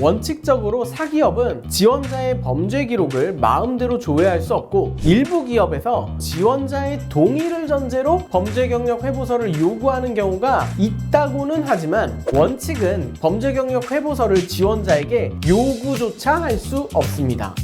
원칙적으로 사기업은 지원자의 범죄 기록을 마음대로 조회할 수 없고, 일부 기업에서 지원자의 동의를 전제로 범죄 경력 회보서를 요구하는 경우가 있다고는 하지만, 원칙은 범죄 경력 회보서를 지원자에게 요구조차 할 수 없습니다.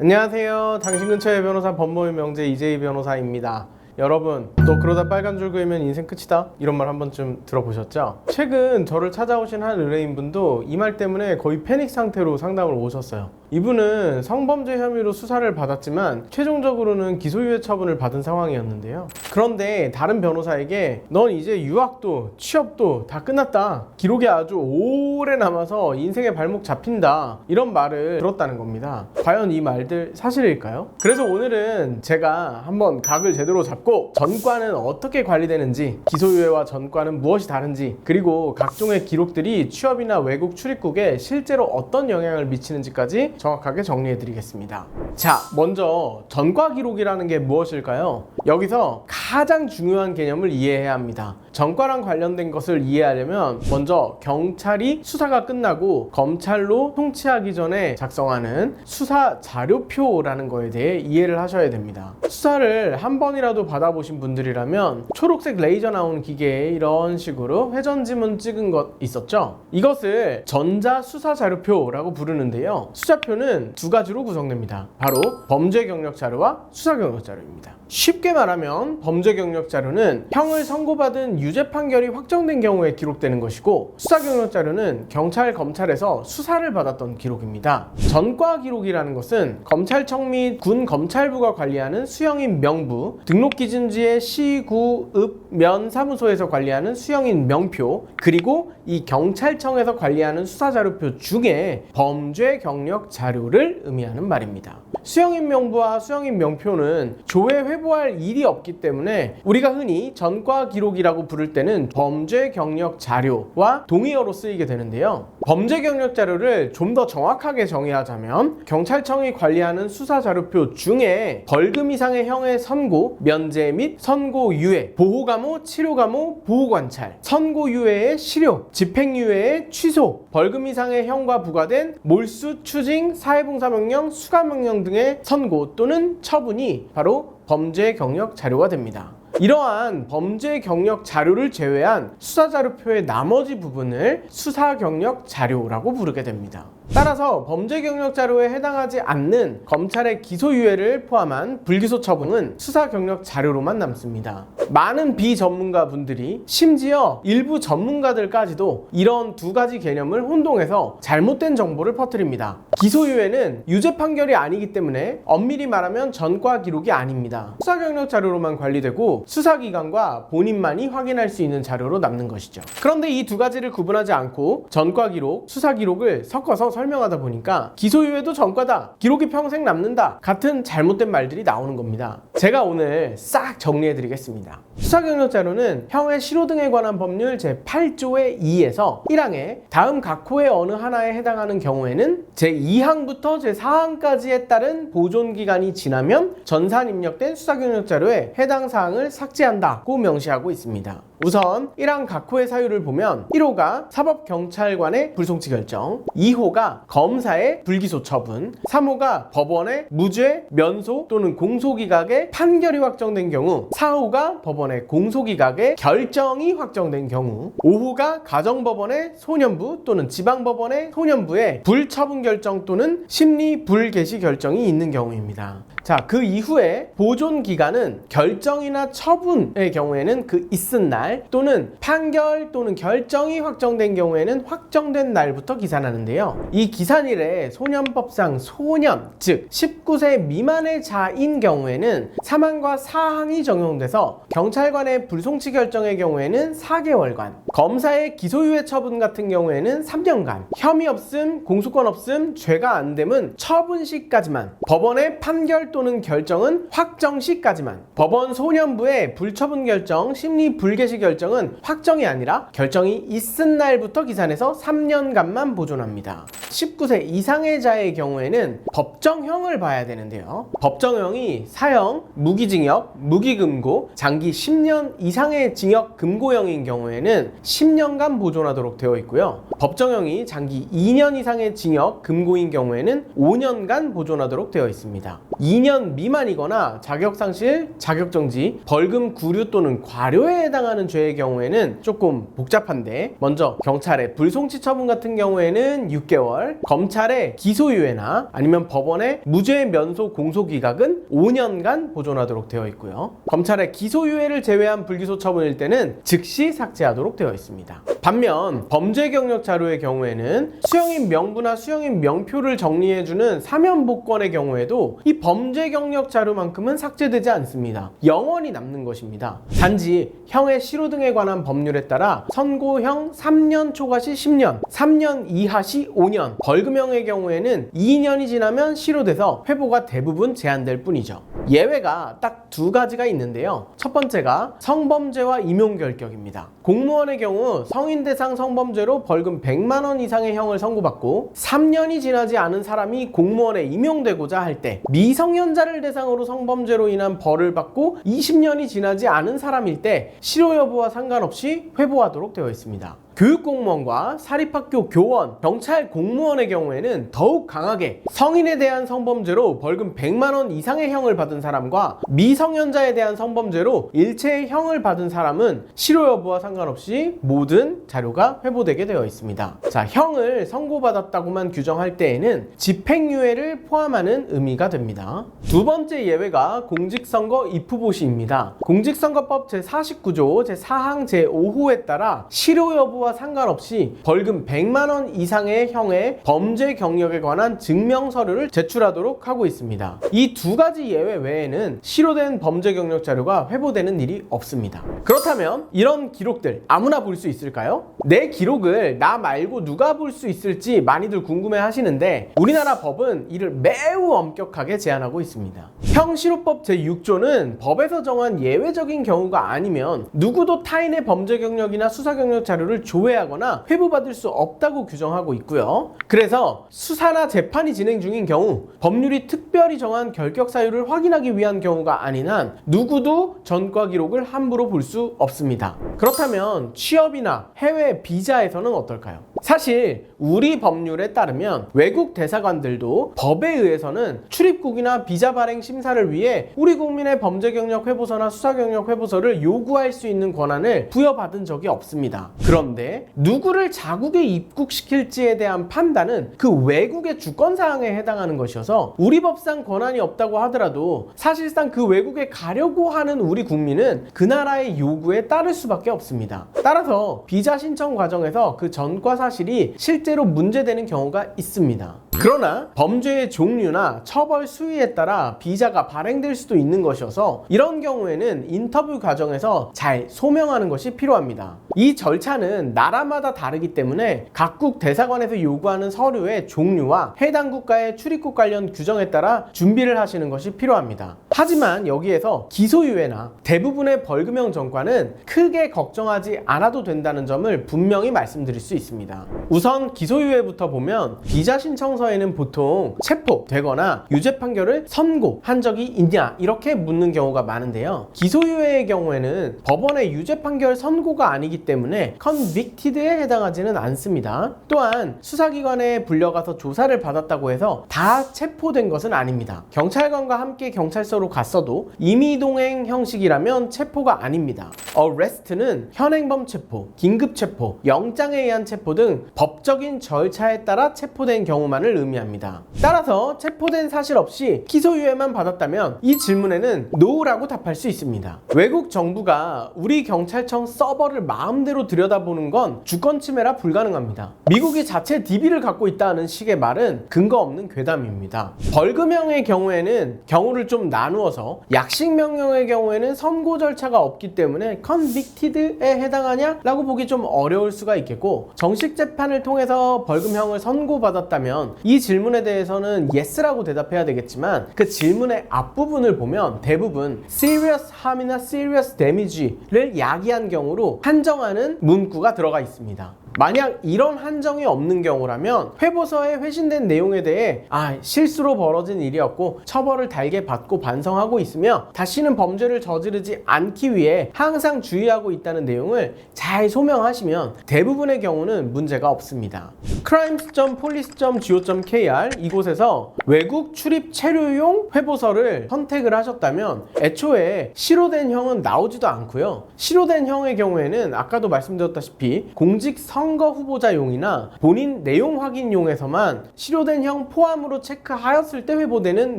안녕하세요. 당신 근처의 변호사 법무의 명제 이재희 변호사입니다. 여러분, 너 그러다 빨간 줄 그으면 인생 끝이다? 이런 말 한 번쯤 들어보셨죠? 최근 저를 찾아오신 한 의뢰인분도 이 말 때문에 거의 패닉 상태로 상담을 오셨어요. 이분은 성범죄 혐의로 수사를 받았지만 최종적으로는 기소유예 처분을 받은 상황이었는데요. 그런데 다른 변호사에게 넌 이제 유학도 취업도 다 끝났다, 기록이 아주 오래 남아서 인생의 발목 잡힌다, 이런 말을 들었다는 겁니다. 과연 이 말들 사실일까요? 그래서 오늘은 제가 한번 각을 제대로 잡고 전과는 어떻게 관리되는지, 기소유예와 전과는 무엇이 다른지, 그리고 각종의 기록들이 취업이나 외국 출입국에 실제로 어떤 영향을 미치는지까지 정확하게 정리해드리겠습니다. 자, 먼저 전과 기록이라는 게 무엇일까요? 여기서 가장 중요한 개념을 이해해야 합니다. 전과랑 관련된 것을 이해하려면 먼저 경찰이 수사가 끝나고 검찰로 통치하기 전에 작성하는 수사 자료표라는 거에 대해 이해를 하셔야 됩니다. 수사를 한 번이라도 받아보신 분들이라면 초록색 레이저 나오는 기계에 이런 식으로 회전지문 찍은 것 있었죠? 이것을 전자수사자료표라고 부르는데요. 수자표는 두 가지로 구성됩니다. 바로 범죄 경력 자료와 수사 경력 자료입니다. 쉽게 말하면 범죄 경력 자료는 형을 선고받은 유죄 판결이 확정된 경우에 기록되는 것이고, 수사 경력 자료는 경찰, 검찰에서 수사를 받았던 기록입니다. 전과 기록이라는 것은 검찰청 및 군 검찰부가 관리하는 수형인 명부, 등록기준지의 시, 구, 읍, 면 사무소에서 관리하는 수형인 명표, 그리고 이 경찰청에서 관리하는 수사자료표 중에 범죄 경력 자료를 의미하는 말입니다. 수형인 명부와 수형인 명표는 조회 회부할 일이 없기 때문에 우리가 흔히 전과 기록이라고 부를 때는 범죄 경력 자료와 동의어로 쓰이게 되는데요. 범죄 경력 자료를 좀 더 정확하게 정의하자면, 경찰청이 관리하는 수사 자료표 중에 벌금 이상의 형의 선고, 면제 및 선고유예, 보호감호, 치료감호, 보호관찰, 선고유예의 실효, 집행유예의 취소, 벌금 이상의 형과 부과된 몰수, 추징, 사회봉사명령, 수감명령 등의 선고 또는 처분이 바로 범죄 경력 자료가 됩니다. 이러한 범죄 경력 자료를 제외한 수사 자료표의 나머지 부분을 수사 경력 자료라고 부르게 됩니다. 따라서 범죄 경력 자료에 해당하지 않는 검찰의 기소유예를 포함한 불기소 처분은 수사 경력 자료로만 남습니다. 많은 비전문가 분들이, 심지어 일부 전문가들까지도 이런 두 가지 개념을 혼동해서 잘못된 정보를 퍼뜨립니다. 기소유예는 유죄 판결이 아니기 때문에 엄밀히 말하면 전과 기록이 아닙니다. 수사 경력 자료로만 관리되고 수사기관과 본인만이 확인할 수 있는 자료로 남는 것이죠. 그런데 이 두 가지를 구분하지 않고 전과 기록, 수사 기록을 섞어서 설명하다 보니까 기소유예도 전과다, 기록이 평생 남는다 같은 잘못된 말들이 나오는 겁니다. 제가 오늘 싹 정리해 드리겠습니다. 수사경력 자료는 형의 실효 등에 관한 법률 제8조의 2에서 1항에 다음 각 호의 어느 하나에 해당하는 경우에는 제2항부터 제4항까지에 따른 보존기간이 지나면 전산 입력된 수사경력 자료에 해당 사항을 삭제한다고 명시하고 있습니다. 우선 1항 각 호의 사유를 보면 1호가 사법경찰관의 불송치 결정, 2호가 검사의 불기소 처분, 3호가 법원의 무죄, 면소 또는 공소기각의 판결이 확정된 경우, 4호가 법원의 공소기각의 결정이 확정된 경우, 5호가 가정법원의 소년부 또는 지방법원의 소년부의 불처분 결정 또는 심리 불개시 결정이 있는 경우입니다. 자, 그 이후에 보존 기간은 결정이나 처분의 경우에는 그 있은 날 또는 판결 또는 결정이 확정된 경우에는 확정된 날부터 기산하는데요. 이 기산일에 소년법상 소년, 즉 19세 미만의 자인 경우에는 3항과 4항이 적용돼서 경찰관의 불송치 결정의 경우에는 4개월간, 검사의 기소유예 처분 같은 경우에는 3년간, 혐의 없음, 공소권 없음, 죄가 안 됨은 처분 시까지만, 법원의 판결 또는 결정은 확정 시까지만, 법원 소년부의 불처분 결정, 심리 불개시 결정은 확정이 아니라 결정이 있은 날부터 기산해서 3년간만 보존합니다. 19세 이상의 자의 경우에는 법정형을 봐야 되는데요. 법정형이 사형, 무기징역, 무기금고, 장기 10년 이상의 징역 금고형인 경우에는 10년간 보존하도록 되어 있고요. 법정형이 장기 2년 이상의 징역 금고인 경우에는 5년간 보존하도록 되어 있습니다. 2년 미만이거나 자격상실, 자격정지, 벌금 구류 또는 과료에 해당하는 죄의 경우에는 조금 복잡한데, 먼저 경찰의 불송치 처분 같은 경우에는 6개월, 검찰의 기소유예나 아니면 법원의 무죄 면소 공소기각은 5년간 보존하도록 되어 있고요. 검찰의 기소유예를 제외한 불기소 처분일 때는 즉시 삭제하도록 되어 있습니다. 반면 범죄 경력 자료의 경우에는 수형인 명부나 수형인 명표를 정리해주는 사면복권의 경우에도 이 범죄 경력 자료만큼은 삭제되지 않습니다. 영원히 남는 것입니다. 단지 형의 실호 등에 관한 법률에 따라 선고형 3년 초과 시 10년, 3년 이하 시 5년, 벌금형의 경우에는 2년이 지나면 실호돼서 회부가 대부분 제한될 뿐이죠. 예외가 딱 두 가지가 있는데요. 첫 번째가 성범죄와 임용결격입니다. 공무원의 경우 성인 대상 성범죄로 벌금 100만 원 이상의 형을 선고받고 3년이 지나지 않은 사람이 공무원에 임용되고자 할 때, 미성년자를 대상으로 성범죄로 인한 벌을 받고 20년이 지나지 않은 사람일 때 실효 여부와 상관없이 회부하도록 되어 있습니다. 교육공무원과 사립학교 교원, 경찰 공무원의 경우에는 더욱 강하게 성인에 대한 성범죄로 벌금 100만 원 이상의 형을 받은 사람과 미성년자에 대한 성범죄로 일체의 형을 받은 사람은 실효 여부와 상관없이 모든 자료가 회부되게 되어 있습니다. 자, 형을 선고받았다고만 규정할 때에는 집행유예를 포함하는 의미가 됩니다. 두 번째 예외가 공직선거 입후보시입니다. 공직선거법 제49조 제4항 제5호에 따라 실효 여부 상관없이 벌금 100만 원 이상의 형의 범죄 경력에 관한 증명 서류를 제출하도록 하고 있습니다. 이 두 가지 예외 외에는 실효된 범죄 경력 자료가 회부되는 일이 없습니다. 그렇다면 이런 기록들 아무나 볼 수 있을까요? 내 기록을 나 말고 누가 볼 수 있을지 많이들 궁금해 하시는데, 우리나라 법은 이를 매우 엄격하게 제한하고 있습니다. 형실호법 제6조는 법에서 정한 예외적인 경우가 아니면 누구도 타인의 범죄 경력이나 수사 경력 자료를 조회하거나 회부받을 수 없다고 규정하고 있고요. 그래서 수사나 재판이 진행 중인 경우, 법률이 특별히 정한 결격 사유를 확인하기 위한 경우가 아닌 한 누구도 전과 기록을 함부로 볼 수 없습니다. 그렇다면 취업이나 해외 비자에서는 어떨까요? 사실 우리 법률에 따르면 외국 대사관들도 법에 의해서는 출입국이나 비자 발행 심사를 위해 우리 국민의 범죄 경력 회보서나 수사 경력 회보서를 요구할 수 있는 권한을 부여받은 적이 없습니다. 그런데 누구를 자국에 입국시킬지에 대한 판단은 그 외국의 주권사항에 해당하는 것이어서 우리 법상 권한이 없다고 하더라도 사실상 그 외국에 가려고 하는 우리 국민은 그 나라의 요구에 따를 수밖에 없습니다. 따라서 비자 신청 과정에서 그 전과 사실이 실제로 문제되는 경우가 있습니다. 그러나 범죄의 종류나 처벌 수위에 따라 비자가 발행될 수도 있는 것이어서 이런 경우에는 인터뷰 과정에서 잘 소명하는 것이 필요합니다. 이 절차는 나라마다 다르기 때문에 각국 대사관에서 요구하는 서류의 종류와 해당 국가의 출입국 관련 규정에 따라 준비를 하시는 것이 필요합니다. 하지만 여기에서 기소유예나 대부분의 벌금형 전과는 크게 걱정하지 않아도 된다는 점을 분명히 말씀드릴 수 있습니다. 우선 기소유예부터 보면 비자 신청서에는 보통 체포되거나 유죄 판결을 선고한 적이 있냐 이렇게 묻는 경우가 많은데요. 기소유예의 경우에는 법원의 유죄 판결 선고가 아니기 때문에 convicted에 해당하지는 않습니다. 또한 수사기관에 불려가서 조사를 받았다고 해서 다 체포된 것은 아닙니다. 경찰관과 함께 경찰서로 갔어도 임의동행 형식이라면 체포가 아닙니다. arrest는 현행범 체포, 긴급 체포, 영장에 의한 체포 등 법적인 절차에 따라 체포된 경우만을 의미합니다. 따라서 체포된 사실 없이 기소유예만 받았다면 이 질문에는 NO라고 답할 수 있습니다. 외국 정부가 우리 경찰청 서버를 마음대로 들여다보는 건 주권 침해라 불가능합니다. 미국이 자체 DB를 갖고 있다는 식의 말은 근거 없는 괴담입니다. 벌금형의 경우에는 경우를 좀 나누어서 약식명령의 경우에는 선고 절차가 없기 때문에 convicted에 해당하냐? 라고 보기 좀 어려울 수가 있겠고, 정식 재판을 통해서 벌금형을 선고받았다면 이 질문에 대해서는 yes라고 대답해야 되겠지만 그 질문의 앞부분을 보면 대부분 serious harm이나 serious damage를 야기한 경우로 한정하는 문구가 들어가 있습니다. 만약 이런 한정이 없는 경우라면 회보서에 회신된 내용에 대해 실수로 벌어진 일이었고 처벌을 달게 받고 반성하고 있으며 다시는 범죄를 저지르지 않기 위해 항상 주의하고 있다는 내용을 잘 소명하시면 대부분의 경우는 문제가 없습니다. crimes.police.go.kr 이곳에서 외국 출입 체류용 회보서를 선택을 하셨다면 애초에 실효된 형은 나오지도 않고요. 실효된 형의 경우에는 아까도 말씀드렸다시피 공직 선거 후보자용이나 본인 내용 확인용에서만 실효된 형 포함으로 체크하였을 때 회보되는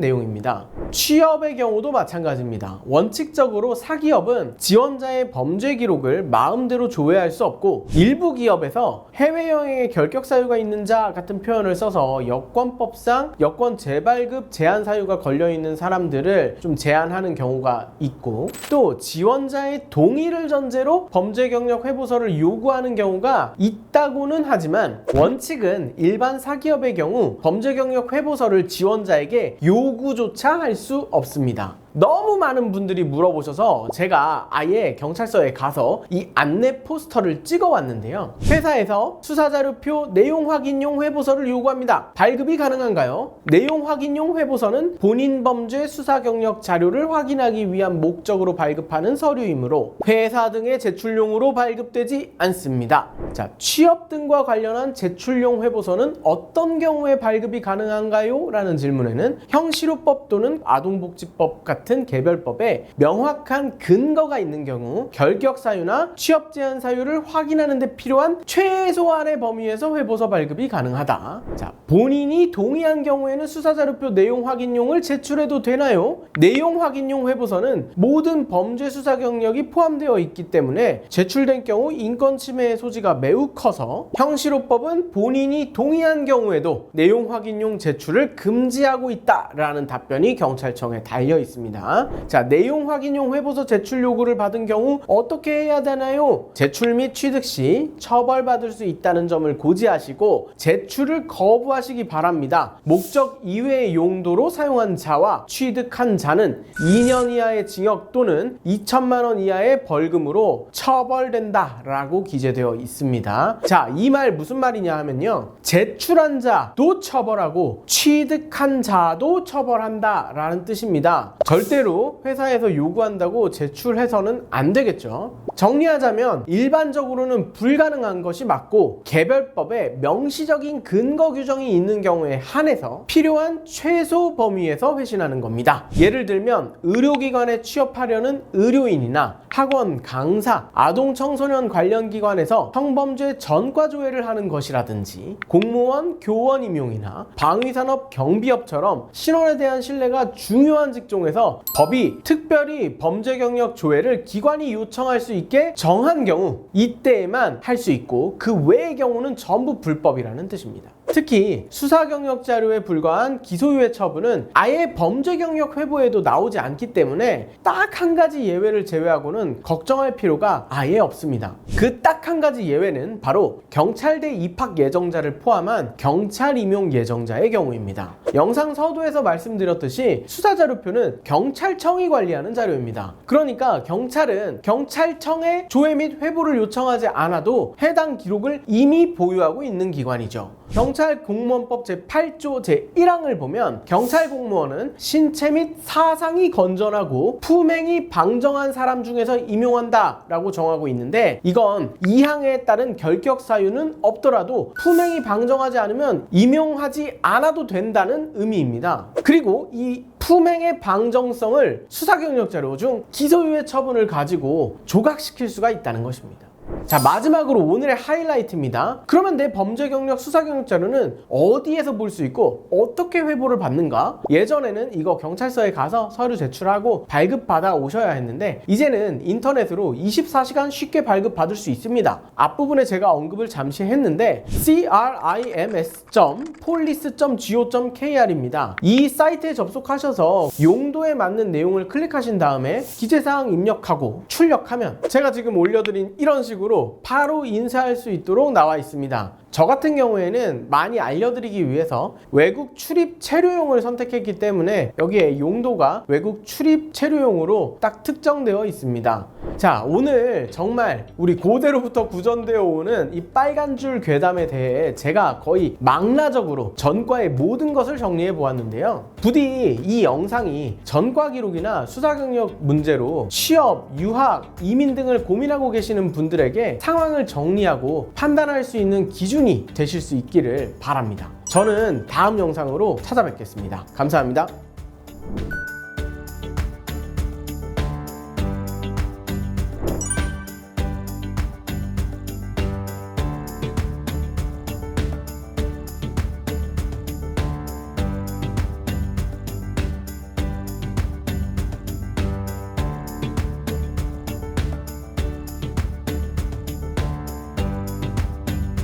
내용입니다. 취업의 경우도 마찬가지입니다. 원칙적으로 사기업은 지원자의 범죄 기록을 마음대로 조회할 수 없고 일부 기업에서 해외여행에 결격 사유가 있는 자 같은 표현을 써서 여권법상 여권 재발급 제한 사유가 걸려있는 사람들을 좀 제한하는 경우가 있고 또 지원자의 동의를 전제로 범죄 경력 회보서를 요구하는 경우가 있다고는 하지만 원칙은 일반 사기업의 경우 범죄 경력 회보서를 지원자에게 요구조차 할 수 없습니다. 너무 많은 분들이 물어보셔서 제가 아예 경찰서에 가서 이 안내 포스터를 찍어 왔는데요. 회사에서 수사자료표 내용 확인용 회보서를 요구합니다. 발급이 가능한가요? 내용 확인용 회보서는 본인 범죄 수사 경력 자료를 확인하기 위한 목적으로 발급하는 서류이므로 회사 등의 제출용으로 발급되지 않습니다. 자, 취업 등과 관련한 제출용 회보서는 어떤 경우에 발급이 가능한가요? 라는 질문에는 형실효법 또는 아동복지법 같은 개별법에 명확한 근거가 있는 경우 결격 사유나 취업 제한 사유를 확인하는 데 필요한 최소한의 범위에서 회보서 발급이 가능하다. 자, 본인이 동의한 경우에는 수사자료표 내용 확인용을 제출해도 되나요? 내용 확인용 회보서는 모든 범죄 수사 경력이 포함되어 있기 때문에 제출된 경우 인권 침해의 소지가 매우 커서 형실효법은 본인이 동의한 경우에도 내용 확인용 제출을 금지하고 있다라는 답변이 경찰청에 달려 있습니다. 자, 내용 확인용 회보서 제출 요구를 받은 경우 어떻게 해야 되나요? 제출 및 취득 시 처벌받을 수 있다는 점을 고지하시고 제출을 거부하시기 바랍니다. 목적 이외의 용도로 사용한 자와 취득한 자는 2년 이하의 징역 또는 2천만 원 이하의 벌금으로 처벌된다 라고 기재되어 있습니다. 자, 이 말 무슨 말이냐 하면요, 제출한 자도 처벌하고 취득한 자도 처벌한다 라는 뜻입니다. 절대로 회사에서 요구한다고 제출해서는 안 되겠죠. 정리하자면 일반적으로는 불가능한 것이 맞고 개별법에 명시적인 근거 규정이 있는 경우에 한해서 필요한 최소 범위에서 회신하는 겁니다. 예를 들면 의료기관에 취업하려는 의료인이나 학원, 강사, 아동 청소년 관련 기관에서 성범죄 전과 조회를 하는 것이라든지 공무원, 교원 임용이나 방위산업 경비업처럼 신원에 대한 신뢰가 중요한 직종에서 법이 특별히 범죄 경력 조회를 기관이 요청할 수 있게 정한 경우 이때에만 할 수 있고 그 외의 경우는 전부 불법이라는 뜻입니다. 특히 수사 경력 자료에 불과한 기소유예 처분은 아예 범죄 경력 회보에도 나오지 않기 때문에 딱 한 가지 예외를 제외하고는 걱정할 필요가 아예 없습니다. 그 딱 한 가지 예외는 바로 경찰대 입학 예정자를 포함한 경찰 임용 예정자의 경우입니다. 영상 서두에서 말씀드렸듯이 수사자료표는 경찰청이 관리하는 자료입니다. 그러니까 경찰은 경찰청에 조회 및 회보를 요청하지 않아도 해당 기록을 이미 보유하고 있는 기관이죠. 경찰공무원법 제8조 제1항을 보면 경찰 공무원은 신체 및 사상이 건전하고 품행이 방정한 사람 중에서 임용한다 라고 정하고 있는데 이건 2항에 따른 결격 사유는 없더라도 품행이 방정하지 않으면 임용하지 않아도 된다는 의미입니다. 그리고 이 품행의 방정성을 수사경력 자료 중 기소유예 처분을 가지고 조각시킬 수가 있다는 것입니다. 자, 마지막으로 오늘의 하이라이트입니다. 그러면 내 범죄 경력 수사 경력 자료는 어디에서 볼 수 있고 어떻게 회보를 받는가? 예전에는 이거 경찰서에 가서 서류 제출하고 발급 받아 오셔야 했는데 이제는 인터넷으로 24시간 쉽게 발급 받을 수 있습니다. 앞부분에 제가 언급을 잠시 했는데 crims.police.go.kr입니다. 이 사이트에 접속하셔서 용도에 맞는 내용을 클릭하신 다음에 기재사항 입력하고 출력하면 제가 지금 올려드린 이런 식으로 식으로 바로 인쇄할 수 있도록 나와 있습니다. 저 같은 경우에는 많이 알려드리기 위해서 외국 출입 체류용을 선택했기 때문에 여기에 용도가 외국 출입 체류용으로 딱 특정되어 있습니다. 자, 오늘 정말 우리 고대로부터 구전되어 오는 이 빨간 줄 괴담에 대해 제가 거의 망라적으로 전과의 모든 것을 정리해 보았는데요. 부디 이 영상이 전과 기록이나 수사 경력 문제로 취업, 유학, 이민 등을 고민하고 계시는 분들에게 상황을 정리하고 판단할 수 있는 기준이 되실 수 있기를 바랍니다. 저는 다음 영상으로 찾아뵙겠습니다. 감사합니다.